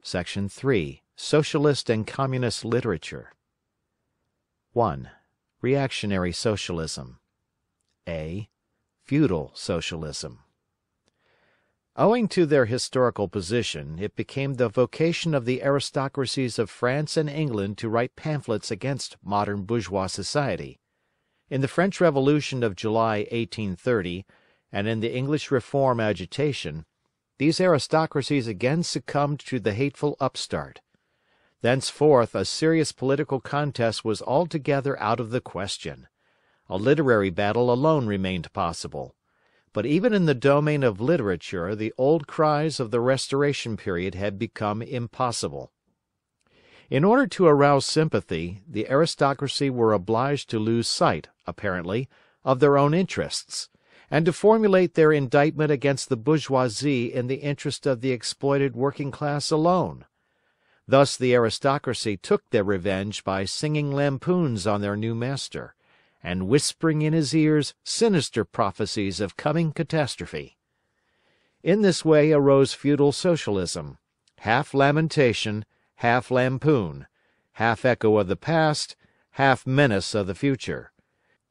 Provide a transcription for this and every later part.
Section 3. Socialist and Communist Literature. 1. Reactionary Socialism. A. Feudal Socialism. Owing to their historical position, it became the vocation of the aristocracies of France and England to write pamphlets against modern bourgeois society. In the French Revolution of July 1830, and in the English Reform agitation, these aristocracies again succumbed to the hateful upstart. Thenceforth a serious political contest was altogether out of the question. A literary battle alone remained possible. But even in the domain of literature the old cries of the Restoration period had become impossible. In order to arouse sympathy, the aristocracy were obliged to lose sight, apparently, of their own interests, and to formulate their indictment against the bourgeoisie in the interest of the exploited working class alone. Thus the aristocracy took their revenge by singing lampoons on their new master, and whispering in his ears sinister prophecies of coming catastrophe. In this way arose feudal socialism, half lamentation, half lampoon, half echo of the past, half menace of the future.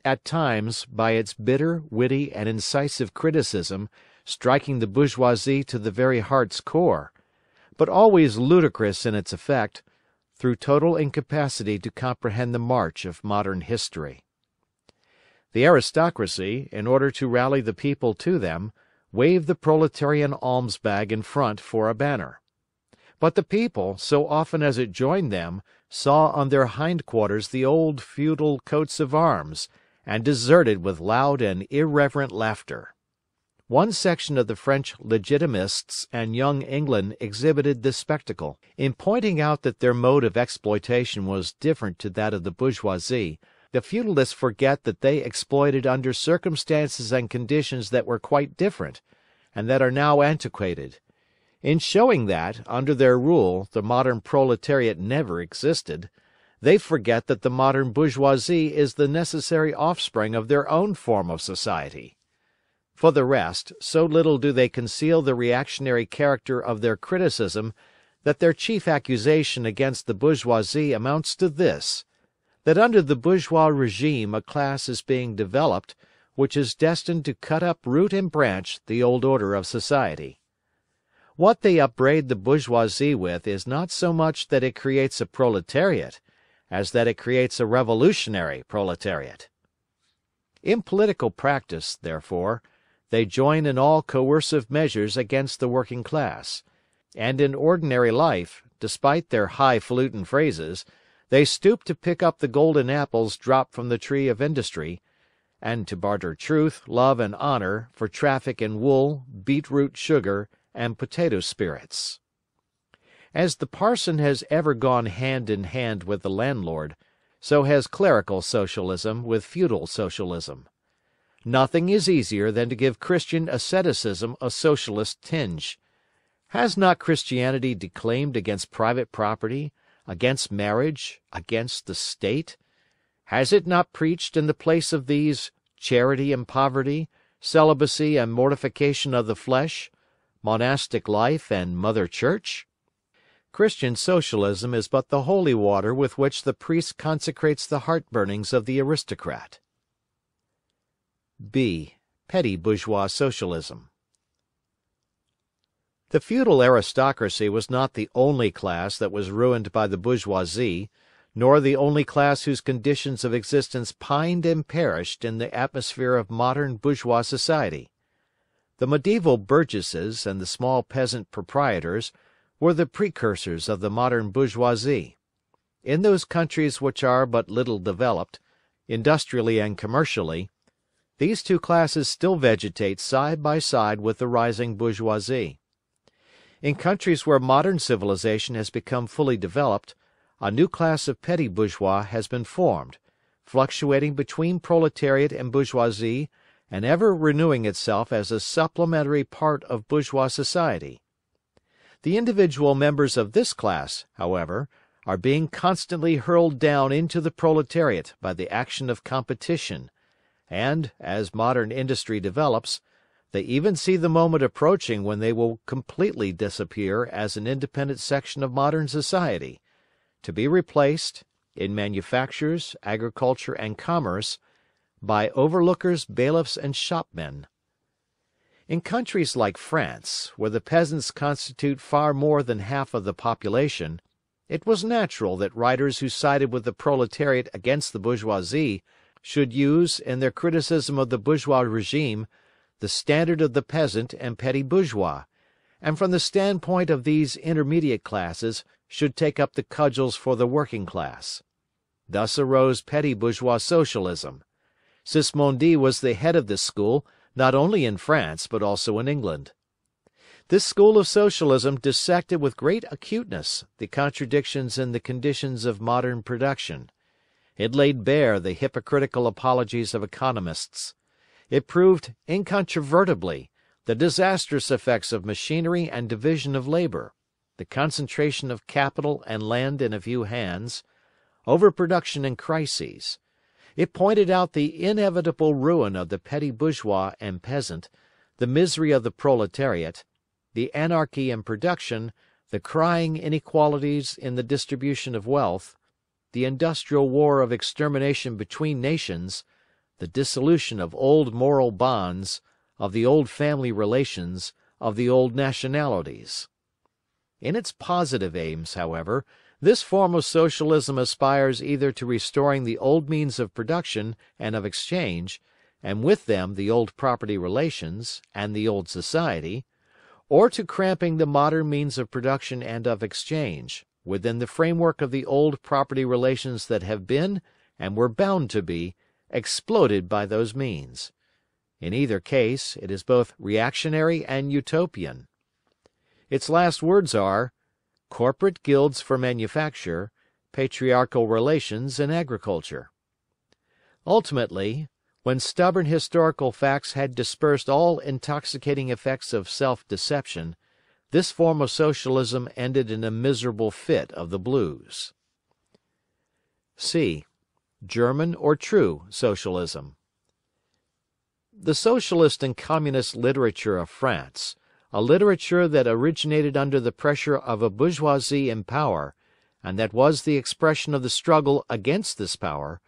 At times, by its bitter, witty, and incisive criticism, striking the bourgeoisie to the very heart's core, but always ludicrous in its effect, through total incapacity to comprehend the march of modern history. The aristocracy, in order to rally the people to them, waved the proletarian alms-bag in front for a banner. But the people, so often as it joined them, saw on their hindquarters the old feudal coats of arms, and deserted with loud and irreverent laughter. One section of the French Legitimists and Young England exhibited this spectacle. In pointing out that their mode of exploitation was different to that of the bourgeoisie, the feudalists forget that they exploited under circumstances and conditions that were quite different, and that are now antiquated. In showing that, under their rule, the modern proletariat never existed, they forget that the modern bourgeoisie is the necessary offspring of their own form of society. For the rest, so little do they conceal the reactionary character of their criticism that their chief accusation against the bourgeoisie amounts to this: that under the bourgeois regime a class is being developed which is destined to cut up root and branch the old order of society. What they upbraid the bourgeoisie with is not so much that it creates a proletariat, as that it creates a revolutionary proletariat. In political practice, therefore, they join in all coercive measures against the working class, and in ordinary life, despite their highfalutin phrases, they stoop to pick up the golden apples dropped from the tree of industry, and to barter truth, love, and honor for traffic in wool, beetroot sugar, and potato spirits. As the parson has ever gone hand in hand with the landlord, so has clerical socialism with feudal socialism. Nothing is easier than to give Christian asceticism a socialist tinge. Has not Christianity declaimed against private property, against marriage, against the state? Has it not preached in the place of these charity and poverty, celibacy and mortification of the flesh, monastic life and Mother Church? Christian socialism is but the holy water with which the priest consecrates the heart-burnings of the aristocrat. B. Petty bourgeois socialism. The feudal aristocracy was not the only class that was ruined by the bourgeoisie, nor the only class whose conditions of existence pined and perished in the atmosphere of modern bourgeois society. The medieval burgesses and the small peasant proprietors were the precursors of the modern bourgeoisie. In those countries which are but little developed, industrially and commercially, these two classes still vegetate side by side with the rising bourgeoisie. In countries where modern civilization has become fully developed, a new class of petty bourgeois has been formed, fluctuating between proletariat and bourgeoisie and ever renewing itself as a supplementary part of bourgeois society. The individual members of this class, however, are being constantly hurled down into the proletariat by the action of competition, and, as modern industry develops, They even see the moment approaching when they will completely disappear as an independent section of modern society, to be replaced, in manufactures, agriculture, and commerce, by overlookers, bailiffs, and shopmen. In countries like France, where the peasants constitute far more than half of the population, it was natural that writers who sided with the proletariat against the bourgeoisie should use, in their criticism of the bourgeois regime, the standard of the peasant and petty bourgeois, and from the standpoint of these intermediate classes should take up the cudgels for the working class. Thus arose petty bourgeois socialism. Sismondi was the head of this school, not only in France but also in England. This school of socialism dissected with great acuteness the contradictions in the conditions of modern production. It laid bare the hypocritical apologies of economists. It proved incontrovertibly the disastrous effects of machinery and division of labor, the concentration of capital and land in a few hands, overproduction and crises. It pointed out the inevitable ruin of the petty bourgeois and peasant, the misery of the proletariat, the anarchy in production, the crying inequalities in the distribution of wealth, the industrial war of extermination between nations, the dissolution of old moral bonds, of the old family relations, of the old nationalities. In its positive aims, however, this form of socialism aspires either to restoring the old means of production and of exchange, and with them the old property relations, and the old society, or to cramping the modern means of production and of exchange, within the framework of the old property relations that have been, and were bound to be, exploded by those means. In either case, it is both reactionary and utopian. Its last words are, corporate guilds for manufacture, patriarchal relations in agriculture. Ultimately, when stubborn historical facts had dispersed all intoxicating effects of self-deception, this form of socialism ended in a miserable fit of the blues. C. German or true socialism. The socialist and communist literature of France, a literature that originated under the pressure of a bourgeoisie in power, and that was the expression of the struggle against this power,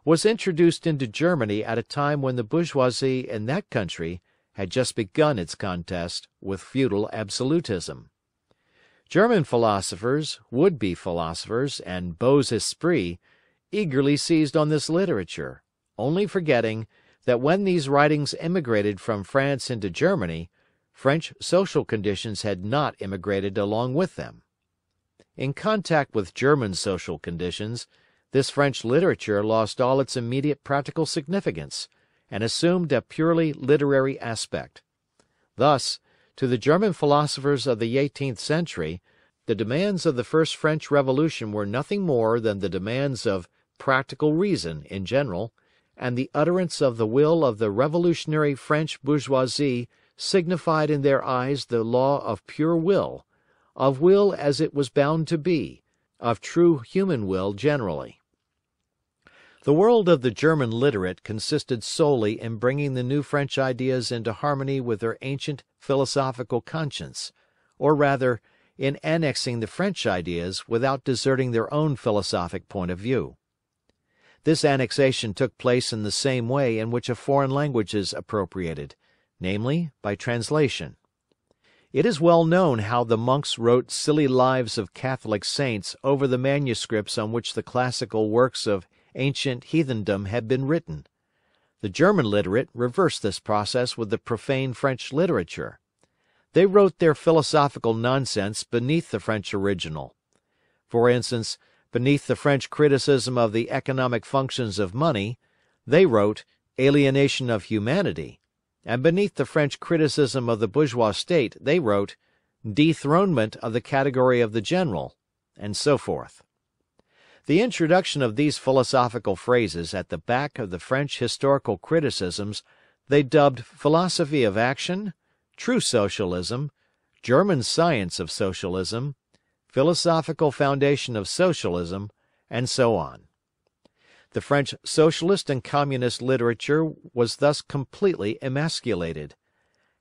was introduced into Germany at a time when the bourgeoisie in that country had just begun its contest with feudal absolutism. German philosophers, would-be philosophers, and beaux esprits eagerly seized on this literature, only forgetting that when these writings immigrated from France into Germany, French social conditions had not immigrated along with them. In contact with German social conditions, this French literature lost all its immediate practical significance, and assumed a purely literary aspect. Thus, to the German philosophers of the 18th century, the demands of the first French Revolution were nothing more than the demands of practical reason in general, and the utterance of the will of the revolutionary French bourgeoisie signified in their eyes the law of pure will, of will as it was bound to be, of true human will generally. The world of the German literate consisted solely in bringing the new French ideas into harmony with their ancient philosophical conscience, or rather, in annexing the French ideas without deserting their own philosophic point of view. This annexation took place in the same way in which a foreign language is appropriated, namely, by translation. It is well known how the monks wrote silly lives of Catholic saints over the manuscripts on which the classical works of ancient heathendom had been written. The German literate reversed this process with the profane French literature. They wrote their philosophical nonsense beneath the French original. For instance, beneath the French criticism of the economic functions of money, they wrote alienation of humanity, and beneath the French criticism of the bourgeois state they wrote dethronement of the category of the general, and so forth. The introduction of these philosophical phrases at the back of the French historical criticisms they dubbed philosophy of action, true socialism, German science of socialism, philosophical foundation of socialism, and so on. The French socialist and communist literature was thus completely emasculated.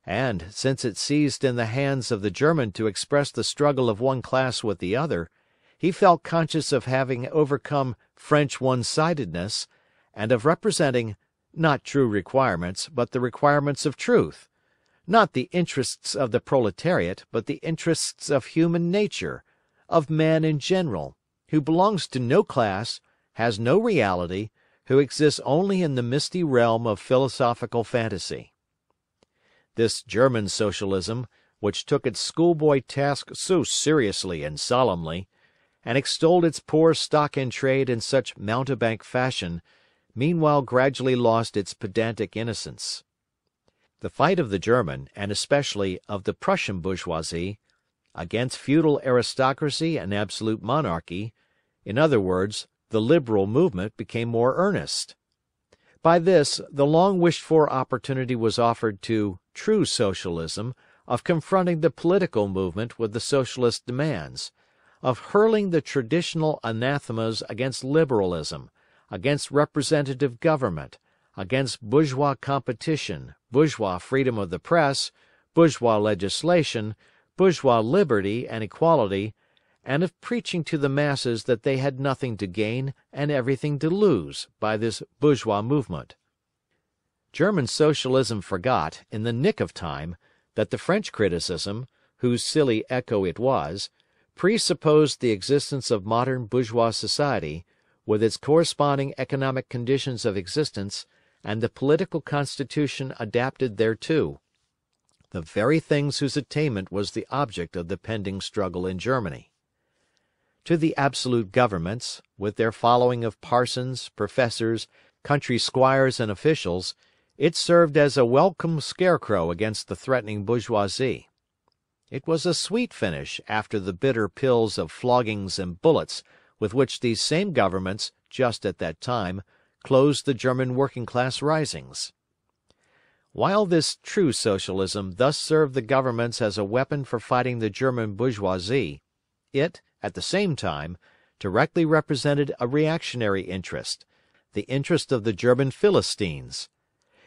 and, since it ceased in the hands of the German to express the struggle of one class with the other, he felt conscious of having overcome French one-sidedness, and of representing, not true requirements, but the requirements of truth, not the interests of the proletariat, but the interests of human nature, of man in general, who belongs to no class, has no reality, who exists only in the misty realm of philosophical fantasy. This German socialism, which took its schoolboy task so seriously and solemnly, and extolled its poor stock in trade in such mountebank fashion, meanwhile gradually lost its pedantic innocence. The fight of the German, and especially of the Prussian bourgeoisie, against feudal aristocracy and absolute monarchy, in other words, the liberal movement, became more earnest. By this, the long-wished-for opportunity was offered to true socialism of confronting the political movement with the socialist demands, of hurling the traditional anathemas against liberalism, against representative government, against bourgeois competition, bourgeois freedom of the press, bourgeois legislation, bourgeois liberty and equality, and of preaching to the masses that they had nothing to gain and everything to lose by this bourgeois movement. German socialism forgot, in the nick of time, that the French criticism, whose silly echo it was, presupposed the existence of modern bourgeois society, with its corresponding economic conditions of existence and the political constitution adapted thereto, the very things whose attainment was the object of the pending struggle in Germany. To the absolute governments, with their following of parsons, professors, country squires and officials, it served as a welcome scarecrow against the threatening bourgeoisie. It was a sweet finish after the bitter pills of floggings and bullets with which these same governments, just at that time, closed the German working-class risings. While this true socialism thus served the governments as a weapon for fighting the German bourgeoisie, it, at the same time, directly represented a reactionary interest, the interest of the German Philistines.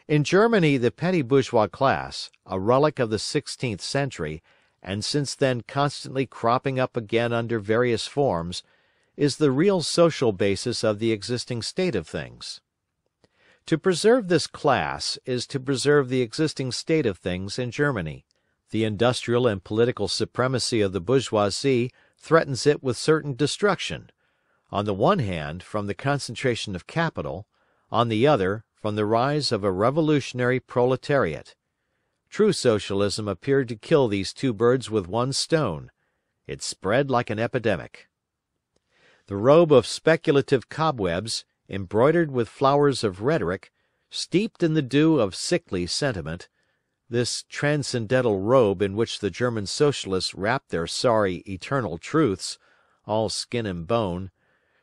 In Germany the petty bourgeois class, a relic of the 16th century, and since then constantly cropping up again under various forms, is the real social basis of the existing state of things. To preserve this class is to preserve the existing state of things in Germany. The industrial and political supremacy of the bourgeoisie threatens it with certain destruction, on the one hand from the concentration of capital, on the other from the rise of a revolutionary proletariat. True socialism appeared to kill these two birds with one stone. It spread like an epidemic. The robe of speculative cobwebs, embroidered with flowers of rhetoric, steeped in the dew of sickly sentiment, this transcendental robe in which the German socialists wrapped their sorry eternal truths, all skin and bone,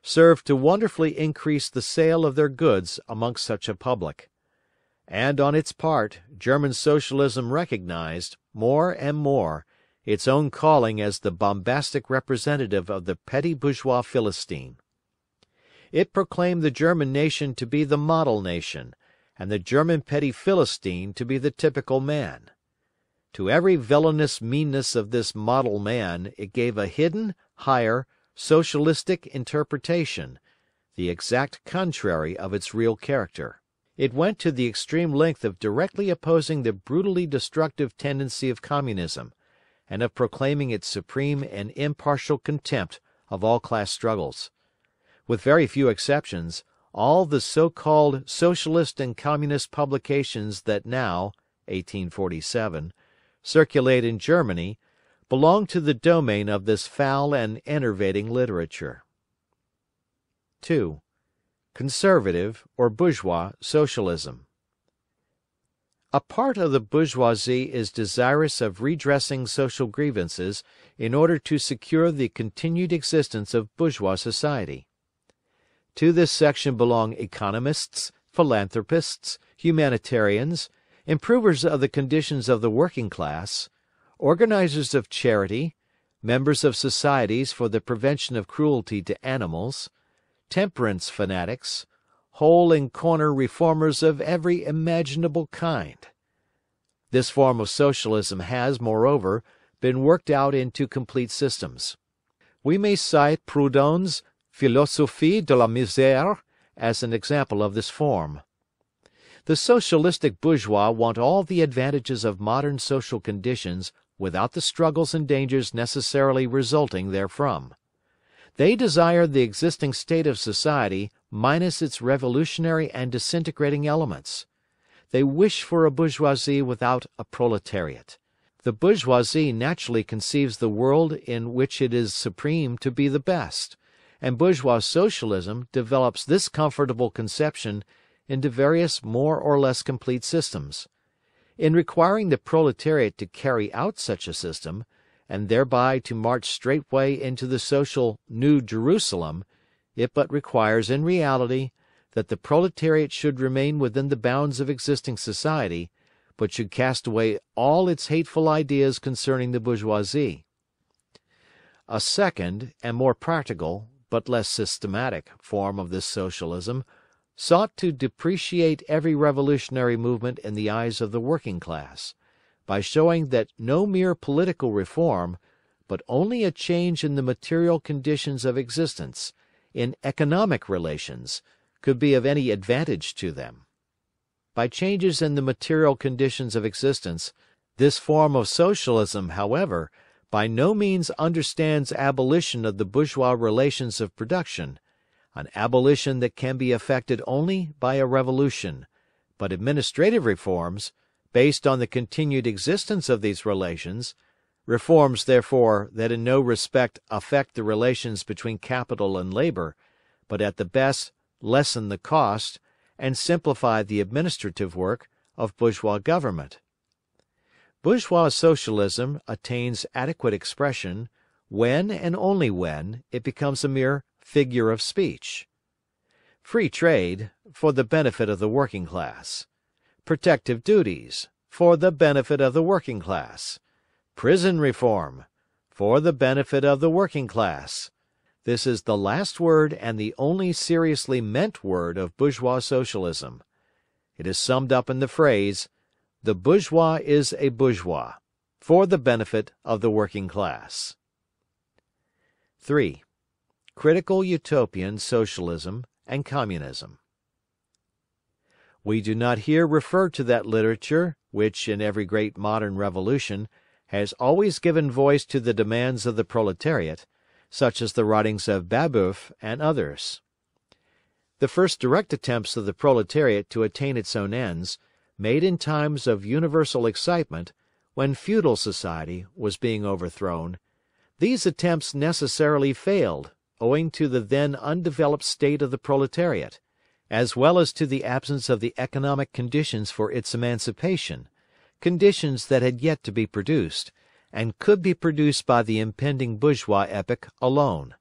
served to wonderfully increase the sale of their goods amongst such a public. And on its part, German socialism recognized, more and more, its own calling as the bombastic representative of the petty bourgeois Philistine. It proclaimed the German nation to be the model nation, and the German petty Philistine to be the typical man. To every villainous meanness of this model man it gave a hidden, higher, socialistic interpretation, the exact contrary of its real character. It went to the extreme length of directly opposing the brutally destructive tendency of communism, and of proclaiming its supreme and impartial contempt of all class struggles. With very few exceptions, all the so-called socialist and communist publications that now, 1847, circulate in Germany, belong to the domain of this foul and enervating literature. 2. Conservative or bourgeois socialism. A part of the bourgeoisie is desirous of redressing social grievances in order to secure the continued existence of bourgeois society. To this section belong economists, philanthropists, humanitarians, improvers of the conditions of the working class, organizers of charity, members of societies for the prevention of cruelty to animals, temperance fanatics, hole and corner reformers of every imaginable kind. This form of socialism has, moreover, been worked out into complete systems. We may cite Proudhon's Philosophie de la Misère as an example of this form. The socialistic bourgeois want all the advantages of modern social conditions without the struggles and dangers necessarily resulting therefrom. They desire the existing state of society minus its revolutionary and disintegrating elements. They wish for a bourgeoisie without a proletariat. The bourgeoisie naturally conceives the world in which it is supreme to be the best, and bourgeois socialism develops this comfortable conception into various more or less complete systems. In requiring the proletariat to carry out such a system, and thereby to march straightway into the social New Jerusalem, it but requires in reality that the proletariat should remain within the bounds of existing society, but should cast away all its hateful ideas concerning the bourgeoisie. A second, and more practical, but less systematic, form of this socialism sought to depreciate every revolutionary movement in the eyes of the working class, by showing that no mere political reform, but only a change in the material conditions of existence, in economic relations, could be of any advantage to them. By changes in the material conditions of existence, this form of socialism, however, by no means understands abolition of the bourgeois relations of production, an abolition that can be effected only by a revolution, but administrative reforms, based on the continued existence of these relations, reforms, therefore, that in no respect affect the relations between capital and labor, but at the best lessen the cost and simplify the administrative work of bourgeois government. Bourgeois socialism attains adequate expression when and only when it becomes a mere figure of speech. Free trade, for the benefit of the working class. Protective duties, for the benefit of the working class. Prison reform, for the benefit of the working class. This is the last word and the only seriously meant word of bourgeois socialism. It is summed up in the phrase, "The bourgeois is a bourgeois, for the benefit of the working class." 3. Critical utopian socialism and communism. We do not here refer to that literature which, in every great modern revolution, has always given voice to the demands of the proletariat, such as the writings of Babeuf and others. The first direct attempts of the proletariat to attain its own ends, made in times of universal excitement, when feudal society was being overthrown, these attempts necessarily failed, owing to the then undeveloped state of the proletariat, as well as to the absence of the economic conditions for its emancipation, conditions that had yet to be produced, and could be produced by the impending bourgeois epoch alone.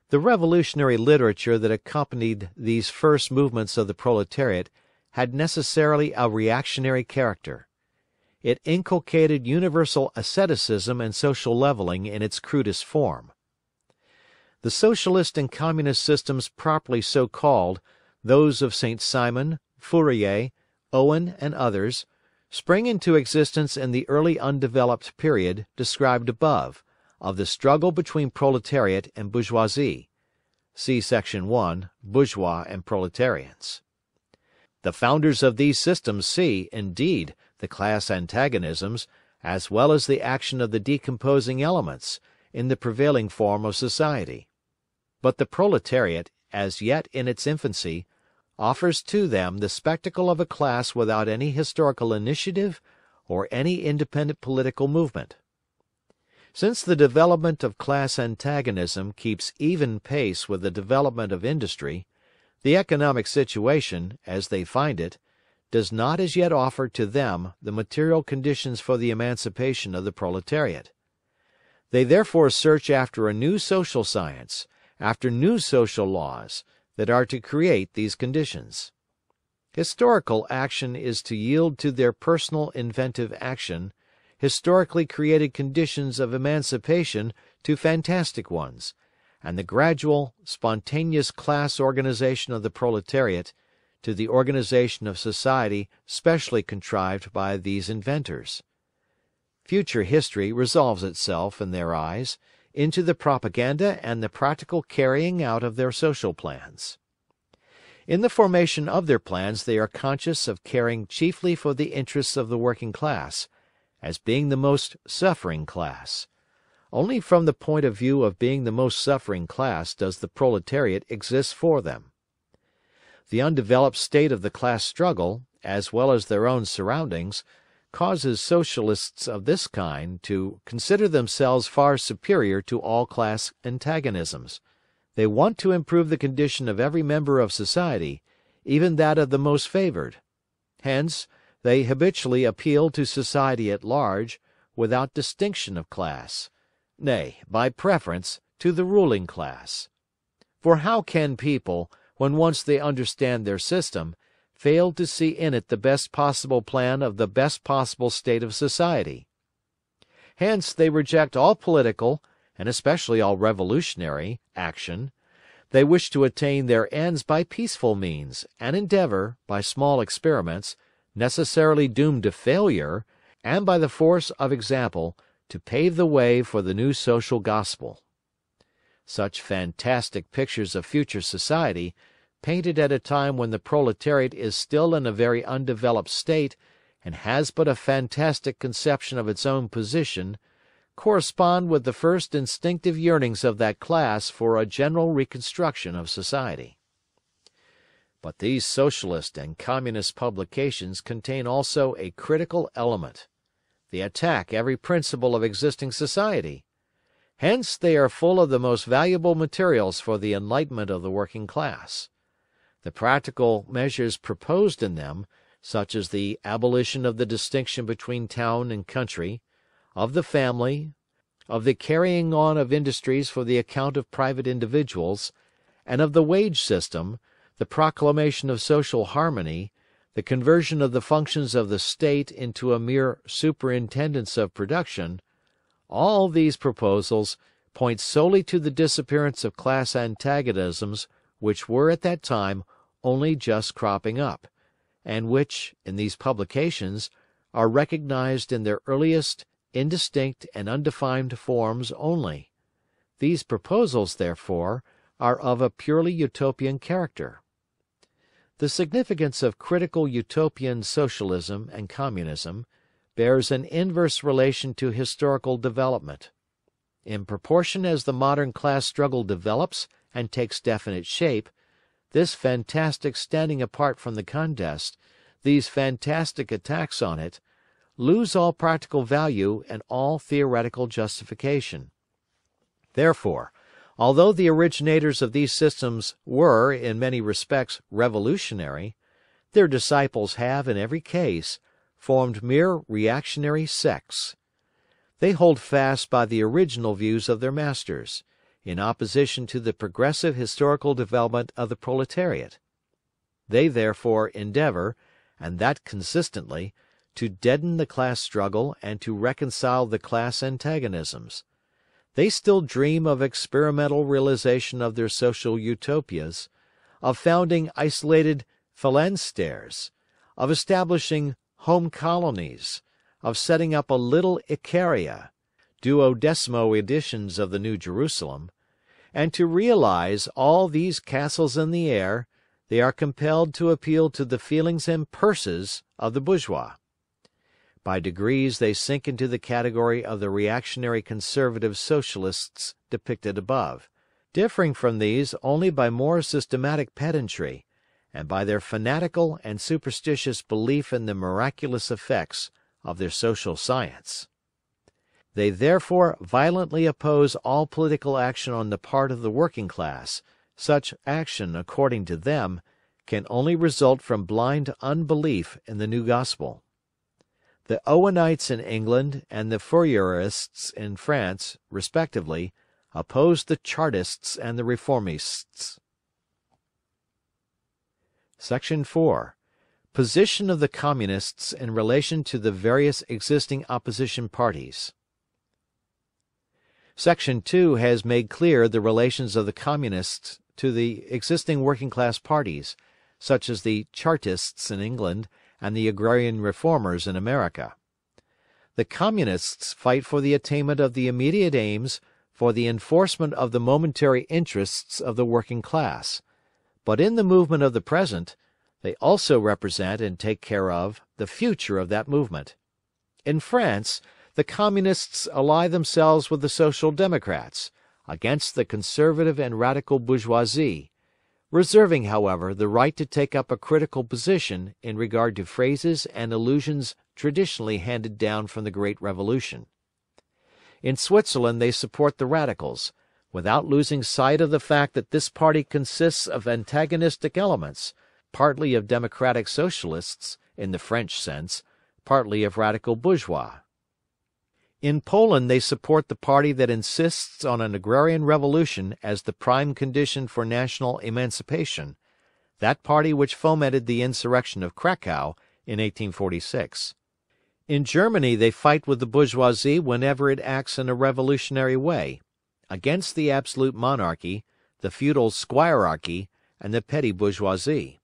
The revolutionary literature that accompanied these first movements of the proletariat had necessarily a reactionary character. It inculcated universal asceticism and social leveling in its crudest form. The socialist and communist systems properly so called, those of Saint-Simon, Fourier, Owen, and others, spring into existence in the early undeveloped period described above, of the struggle between proletariat and bourgeoisie. See Section 1, Bourgeois and Proletarians. The founders of these systems see, indeed, the class antagonisms, as well as the action of the decomposing elements, in the prevailing form of society. But the proletariat, as yet in its infancy, offers to them the spectacle of a class without any historical initiative or any independent political movement. Since the development of class antagonism keeps even pace with the development of industry, the economic situation, as they find it, does not as yet offer to them the material conditions for the emancipation of the proletariat. They therefore search after a new social science, after new social laws, that are to create these conditions. Historical action is to yield to their personal inventive action historically created conditions of emancipation to fantastic ones, and the gradual, spontaneous class organization of the proletariat to the organization of society specially contrived by these inventors. Future history resolves itself, in their eyes, into the propaganda and the practical carrying out of their social plans. In the formation of their plans they are conscious of caring chiefly for the interests of the working class, as being the most suffering class. Only from the point of view of being the most suffering class does the proletariat exist for them. The undeveloped state of the class struggle, as well as their own surroundings, causes socialists of this kind to consider themselves far superior to all class antagonisms. They want to improve the condition of every member of society, even that of the most favored. Hence, they habitually appeal to society at large, without distinction of class, nay, by preference, to the ruling class. For how can people, when once they understand their system, fail to see in it the best possible plan of the best possible state of society? Hence they reject all political, and especially all revolutionary, action. They wish to attain their ends by peaceful means, and endeavor, by small experiments, necessarily doomed to failure, and by the force of example, to pave the way for the new social gospel. Such fantastic pictures of future society, painted at a time when the proletariat is still in a very undeveloped state and has but a fantastic conception of its own position, correspond with the first instinctive yearnings of that class for a general reconstruction of society. But these socialist and communist publications contain also a critical element. They attack every principle of existing society. Hence they are full of the most valuable materials for the enlightenment of the working class. The practical measures proposed in them, such as the abolition of the distinction between town and country, of the family, of the carrying on of industries for the account of private individuals, and of the wage system, the proclamation of social harmony, the conversion of the functions of the State into a mere superintendence of production, all these proposals point solely to the disappearance of class antagonisms which were at that time only just cropping up, and which, in these publications, are recognized in their earliest, indistinct and undefined forms only. These proposals, therefore, are of a purely utopian character. The significance of critical utopian socialism and communism bears an inverse relation to historical development. In proportion as the modern class struggle develops and takes definite shape, this fantastic standing apart from the contest, these fantastic attacks on it, lose all practical value and all theoretical justification. Therefore, although the originators of these systems were, in many respects, revolutionary, their disciples have, in every case, formed mere reactionary sects. They hold fast by the original views of their masters, in opposition to the progressive historical development of the proletariat. They therefore endeavor, and that consistently, to deaden the class struggle and to reconcile the class antagonisms. They still dream of experimental realization of their social utopias, of founding isolated phalansteres, of establishing home colonies, of setting up a little Icaria, 12mo editions of the New Jerusalem, and to realize all these castles in the air, they are compelled to appeal to the feelings and purses of the bourgeois. By degrees they sink into the category of the reactionary conservative socialists depicted above, differing from these only by more systematic pedantry, and by their fanatical and superstitious belief in the miraculous effects of their social science. They therefore violently oppose all political action on the part of the working class. Such action, according to them, can only result from blind unbelief in the new gospel. The Owenites in England and the Fourierists in France, respectively, opposed the Chartists and the Reformists. Section 4. Position of the Communists in relation to the various existing opposition parties. Section 2 has made clear the relations of the Communists to the existing working-class parties, such as the Chartists in England and the agrarian reformers in America. The Communists fight for the attainment of the immediate aims, for the enforcement of the momentary interests of the working class. But in the movement of the present, they also represent and take care of the future of that movement. In France, the Communists ally themselves with the Social Democrats, against the conservative and radical bourgeoisie, reserving, however, the right to take up a critical position in regard to phrases and allusions traditionally handed down from the Great Revolution. In Switzerland they support the Radicals, without losing sight of the fact that this party consists of antagonistic elements, partly of democratic socialists, in the French sense, partly of radical bourgeois. In Poland they support the party that insists on an agrarian revolution as the prime condition for national emancipation, that party which fomented the insurrection of Cracow in 1846. In Germany they fight with the bourgeoisie whenever it acts in a revolutionary way, against the absolute monarchy, the feudal squirearchy, and the petty bourgeoisie.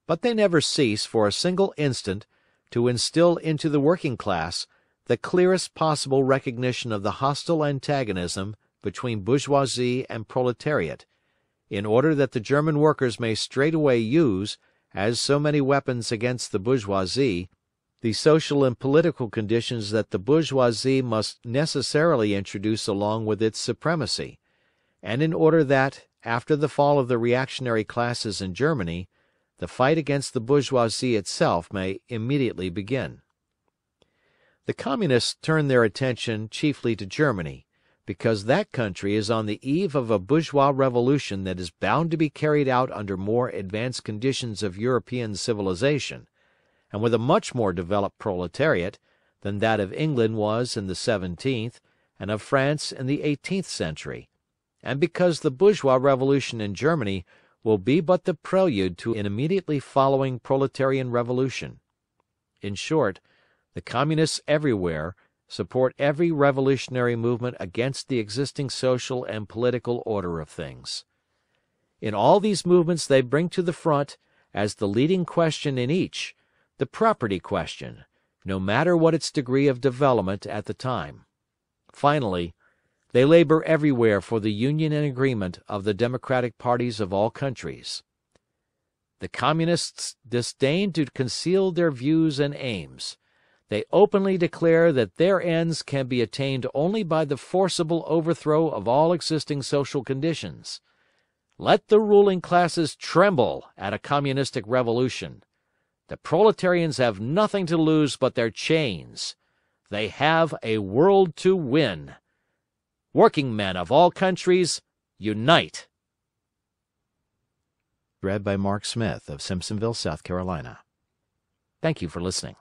But they never cease for a single instant to instill into the working class the clearest possible recognition of the hostile antagonism between bourgeoisie and proletariat, in order that the German workers may straightway use, as so many weapons against the bourgeoisie, the social and political conditions that the bourgeoisie must necessarily introduce along with its supremacy, and in order that, after the fall of the reactionary classes in Germany, the fight against the bourgeoisie itself may immediately begin. The Communists turn their attention chiefly to Germany, because that country is on the eve of a bourgeois revolution that is bound to be carried out under more advanced conditions of European civilization, and with a much more developed proletariat than that of England was in the 17th and of France in the 18th century, and because the bourgeois revolution in Germany will be but the prelude to an immediately following proletarian revolution. In short, the Communists everywhere support every revolutionary movement against the existing social and political order of things. In all these movements they bring to the front, as the leading question in each, the property question, no matter what its degree of development at the time. Finally, they labor everywhere for the union and agreement of the democratic parties of all countries. The Communists disdain to conceal their views and aims. They openly declare that their ends can be attained only by the forcible overthrow of all existing social conditions. Let the ruling classes tremble at a communistic revolution. The proletarians have nothing to lose but their chains. They have a world to win. Working men of all countries, unite! Read by Mark Smith of Simpsonville, South Carolina. Thank you for listening.